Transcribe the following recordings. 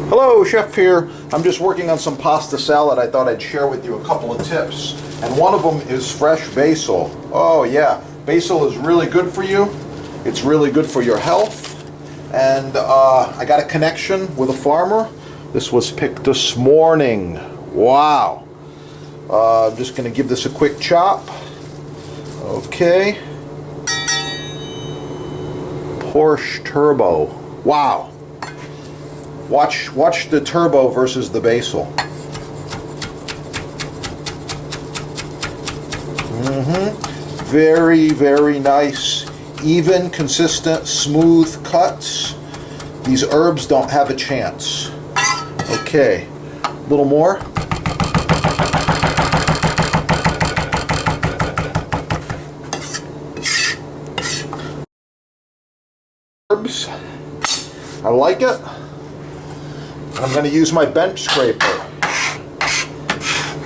Hello, Chef here. I'm just working on some pasta salad. I thought I'd share with you a couple of tips. And one of them is fresh basil. Oh yeah, basil is really good for you. It's really good for your health. And I got a connection with a farmer. This was picked this morning. Wow. I'm just going to give this a quick chop. Okay. Porsche Turbo. Wow. Watch the turbo versus the basil. Very, very nice, even, consistent, smooth cuts. These herbs don't have a chance. Okay, a little more. Herbs. I like it. I'm going to use my bench scraper.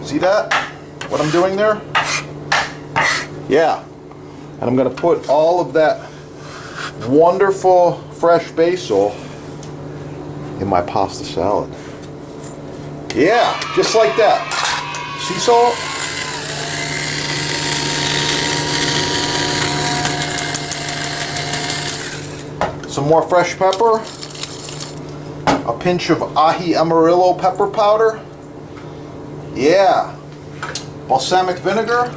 See that? What I'm doing there? Yeah. And I'm going to put all of that wonderful fresh basil in my pasta salad. Yeah, just like that. Sea salt. Some more fresh pepper. A pinch of ají amarillo pepper powder. Yeah. Balsamic vinegar.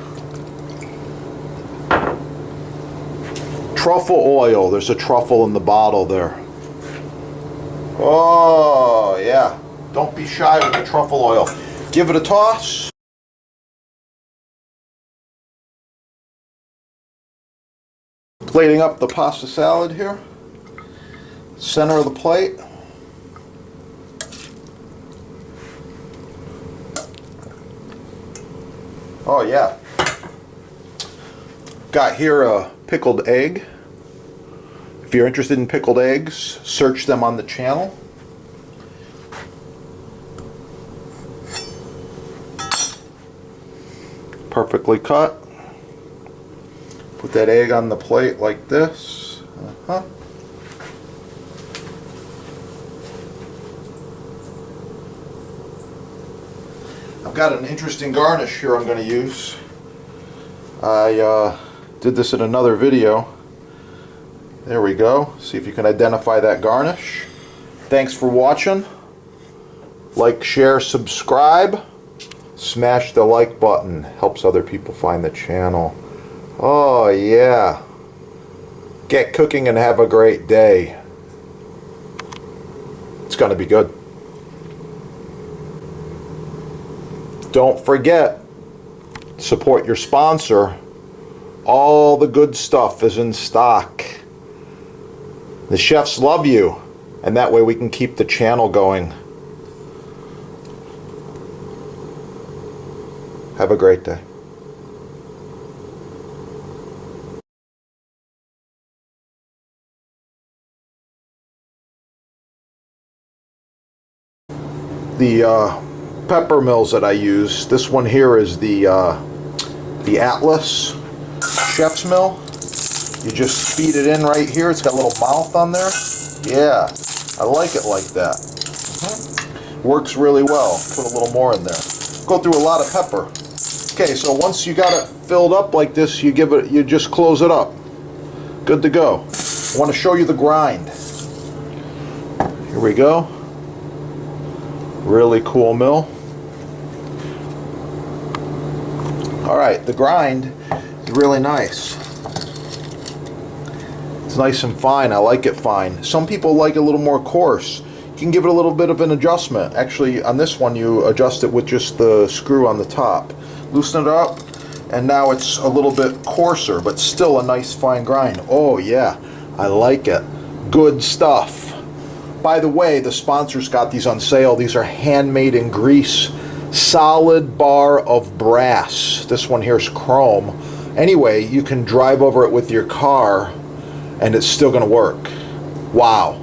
Truffle oil. There's a truffle in the bottle there. Oh, yeah. Don't be shy with the truffle oil. Give it a toss. Plating up the pasta salad here. Center of the plate. Oh yeah. Got here a pickled egg. If you're interested in pickled eggs, search them on the channel. Perfectly cut. Put that egg on the plate like this. I've got an interesting garnish here I'm going to use. I did this in another video. There we go. See if you can identify that garnish. Thanks for watching. Like, share, subscribe. Smash the like button. Helps other people find the channel. Oh yeah. Get cooking and have a great day. It's going to be good. Don't forget, support your sponsor. All the good stuff is in stock. The chefs love you, and that way we can keep the channel going. Have a great day. The pepper mills that I use. This one here is the Atlas Chef's Mill. You just feed it in right here. It's got a little mouth on there. Yeah, I like it like that. Works really well. Put a little more in there. Go through a lot of pepper. Okay, so once you got it filled up like this, you just close it up. Good to go. I want to show you the grind. Here we go. Really cool mill. Alright, the grind is really nice. It's nice and fine. I like it fine. Some people like it a little more coarse. You can give it a little bit of an adjustment. Actually, on this one, you adjust it with just the screw on the top. Loosen it up, and now it's a little bit coarser, but still a nice fine grind. Oh yeah, I like it. Good stuff. By the way, the sponsors got these on sale. These are handmade in Greece. Solid bar of brass. This one here is chrome. Anyway, you can drive over it with your car and it's still going to work. Wow.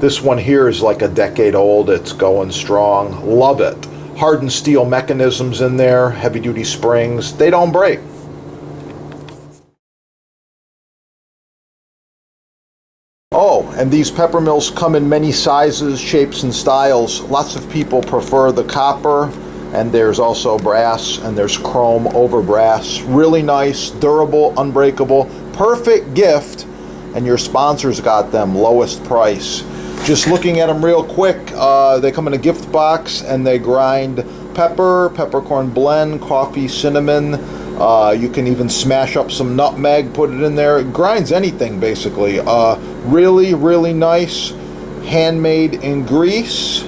This one here is like a decade old. It's going strong. Love it. Hardened steel mechanisms in there. Heavy duty springs. They don't break. Oh, And these pepper mills come in many sizes, shapes, and styles. Lots of people prefer the copper, and there's also brass, and there's chrome over brass. Really nice, durable, unbreakable, perfect gift, and your sponsors got them, lowest price. Just looking at them real quick, they come in a gift box, and they grind pepper, peppercorn blend, coffee, cinnamon. You can even smash up some nutmeg, put it in there. It grinds anything, basically. Really, really nice, handmade in Greece,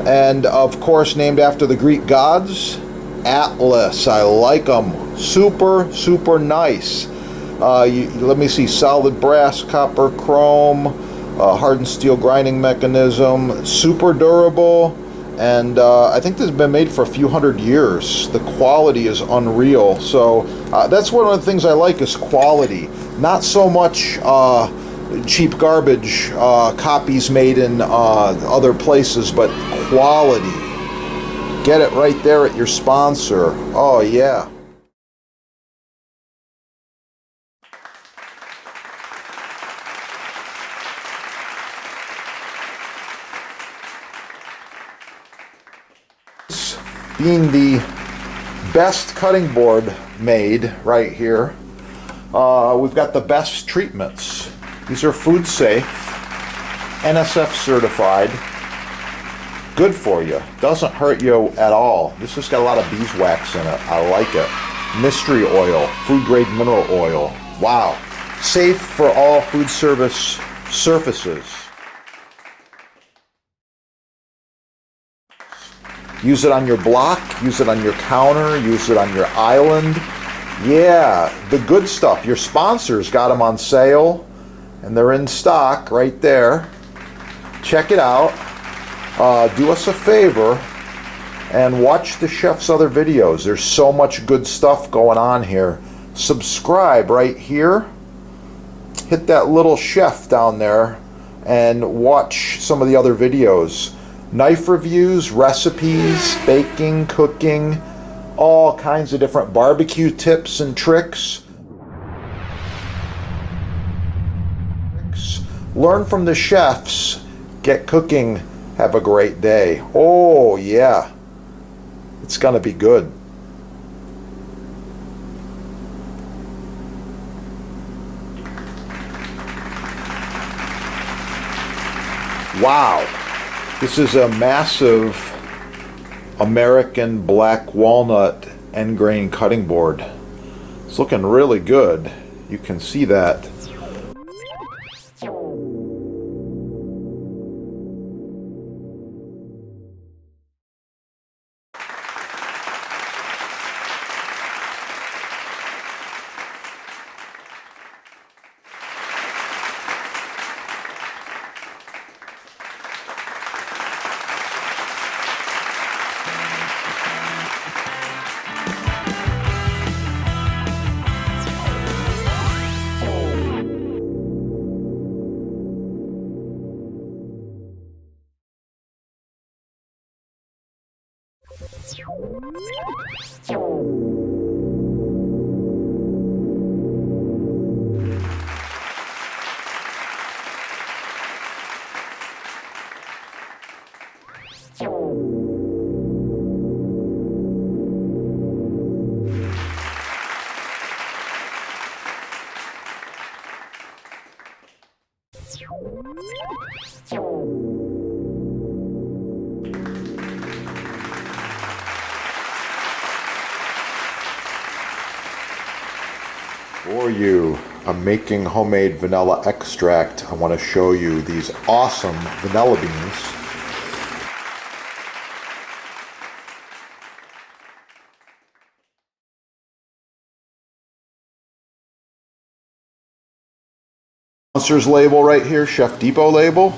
and of course named after the Greek gods. Atlas, I like them. Super, super nice. Let me see, solid brass, copper, chrome, hardened steel grinding mechanism, super durable, and I think this has been made for a few hundred years. The quality is unreal, so that's one of the things I like is quality. Not so much cheap garbage copies made in other places, but quality. Get it right there at your sponsor. Oh yeah. Being the best cutting board made right here, we've got the best treatments. These are food safe, NSF certified, good for you, doesn't hurt you at all. This has got a lot of beeswax in it. I like it. Mystery oil, food grade mineral oil. Wow. Safe for all food service surfaces. Use it on your block, use it on your counter, use it on your island. Yeah, the good stuff. Your sponsors got them on sale, and they're in stock right there. Check it out. Do us a favor and watch the chef's other videos. There's so much good stuff going on here. Subscribe right here. Hit that little chef down there and watch some of the other videos. Knife reviews, recipes, baking, cooking, all kinds of different barbecue tips and tricks. Learn from the chefs. Get cooking. Have a great day. Oh yeah, it's gonna be good. Wow. This is a massive American black walnut end grain cutting board. It's looking really good. You can see that. For you, I'm making homemade vanilla extract. I want to show you these awesome vanilla beans. Sponsor's label right here, Chef Depot label.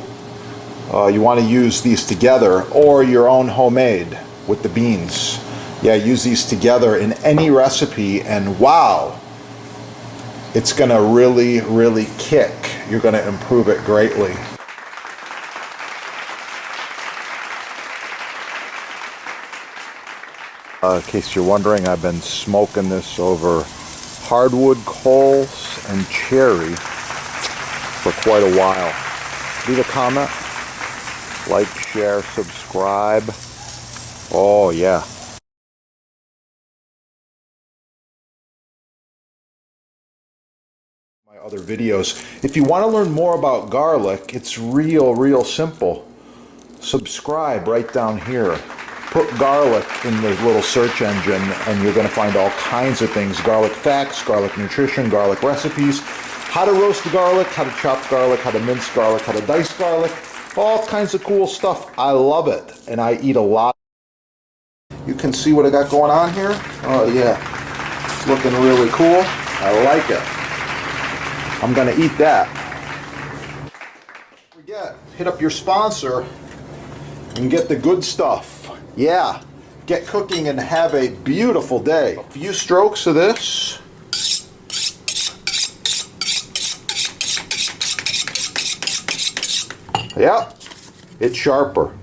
You want to use these together or your own homemade with the beans. Yeah, use these together in any recipe and wow, it's going to really, really kick. You're going to improve it greatly. In case you're wondering, I've been smoking this over hardwood coals and cherry for quite a while. Leave a comment. Like, share, subscribe. Oh, yeah. My other videos. If you want to learn more about garlic, it's real simple. Subscribe right down here. Put garlic in the little search engine and you're going to find all kinds of things. Garlic facts, garlic nutrition, garlic recipes, how to roast garlic, how to chop garlic, how to mince garlic, how to dice garlic, all kinds of cool stuff. I love it and I eat a lot. You can see what I got going on here. Oh yeah, it's looking really cool. I like it. I'm going to eat that. Don't forget, hit up your sponsor and get the good stuff. Yeah, get cooking and have a beautiful day. A few strokes of this. Yeah, it's sharper.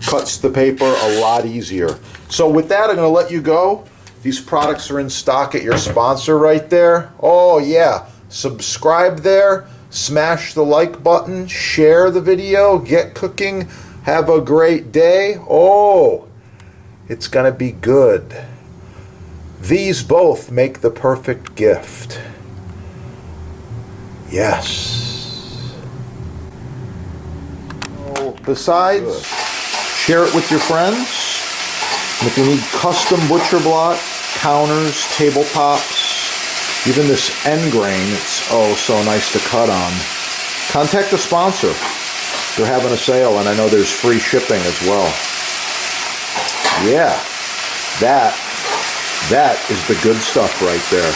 Cuts the paper a lot easier. So with that, I'm going to let you go. These products are in stock at your sponsor right there. Oh yeah, subscribe there, smash the like button, share the video, get cooking. Have a great day. Oh, it's going to be good. These both make the perfect gift. Yes. Besides, share it with your friends. And if you need custom butcher block, counters, tabletops, even this end grain, it's oh so nice to cut on. Contact the sponsor. They're having a sale, and I know there's free shipping as well. Yeah, that is the good stuff right there.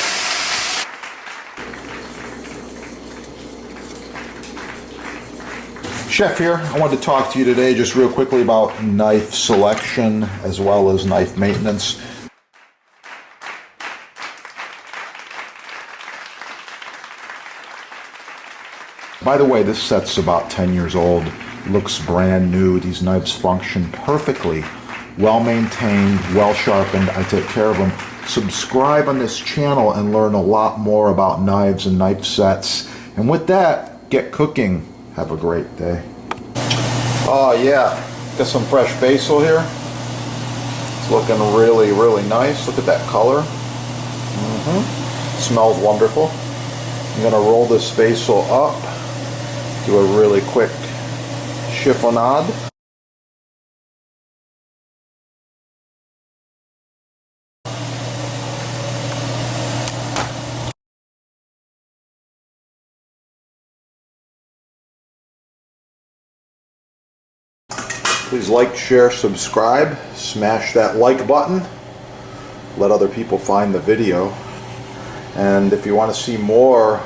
Chef here. I wanted to talk to you today just real quickly about knife selection as well as knife maintenance. By the way, this set's about 10 years old. Looks brand new. These knives function perfectly. Well maintained, well sharpened. I take care of them. Subscribe on this channel and learn a lot more about knives and knife sets. And with that, get cooking. Have a great day. Oh yeah, got some fresh basil here. It's looking really nice. Look at that color. Smells wonderful. I'm gonna roll this basil up. Do a really quick chiffonade. Please like, share, subscribe, smash that like button, let other people find the video. And if you want to see more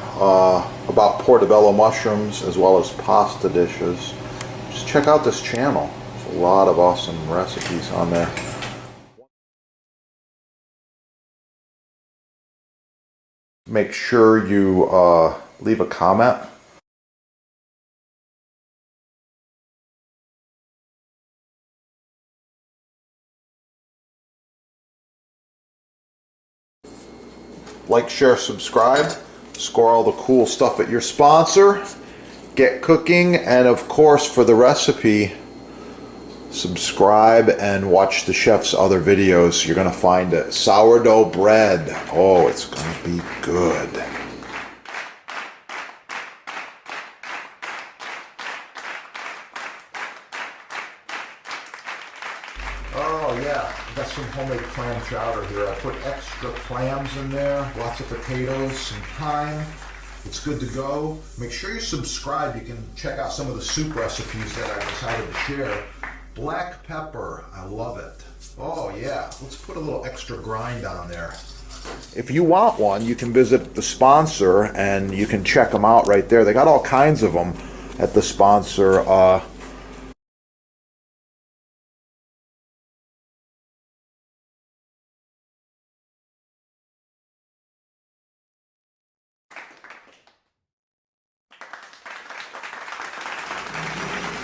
about portobello mushrooms as well as pasta dishes, just check out this channel. There's a lot of awesome recipes on there. Make sure you leave a comment. Like, share, subscribe, score all the cool stuff at your sponsor, get cooking, and of course for the recipe, subscribe and watch the chef's other videos. You're going to find it. Sourdough bread. Oh, it's going to be good. Oh yeah, I got some homemade clam chowder here. I put extra clams in there, lots of potatoes, some thyme. It's good to go. Make sure you subscribe. You can check out some of the soup recipes that I decided to share. Black pepper, I love it. Oh yeah, let's put a little extra grind on there. If you want one, you can visit the sponsor and you can check them out right there. They got all kinds of them at the sponsor.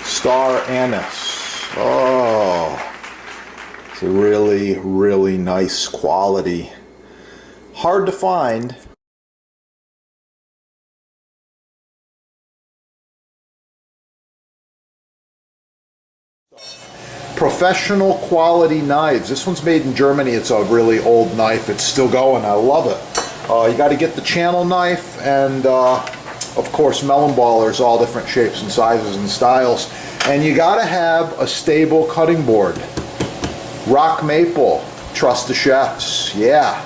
Star anise. Oh, it's a really nice quality. Hard to find. Professional quality knives. This one's made in Germany. It's a really old knife. It's still going. I love it. You got to get the channel knife, and of course melon ballers, all different shapes and sizes and styles. And you got to have a stable cutting board. Rock maple. Trust the chefs. Yeah.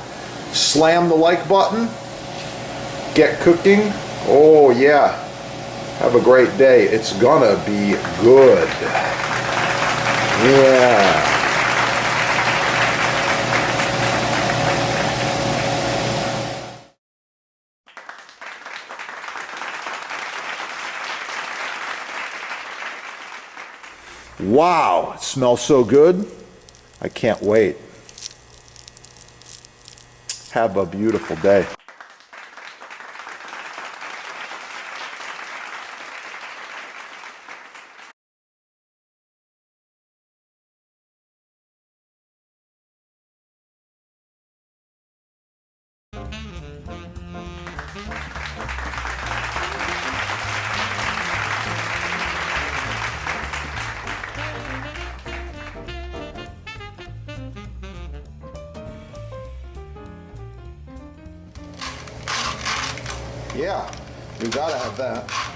Slam the like button. Get cooking. Oh yeah. Have a great day. It's gonna be good. Yeah. Wow, it smells so good. I can't wait. Have a beautiful day. Yeah, you gotta have that.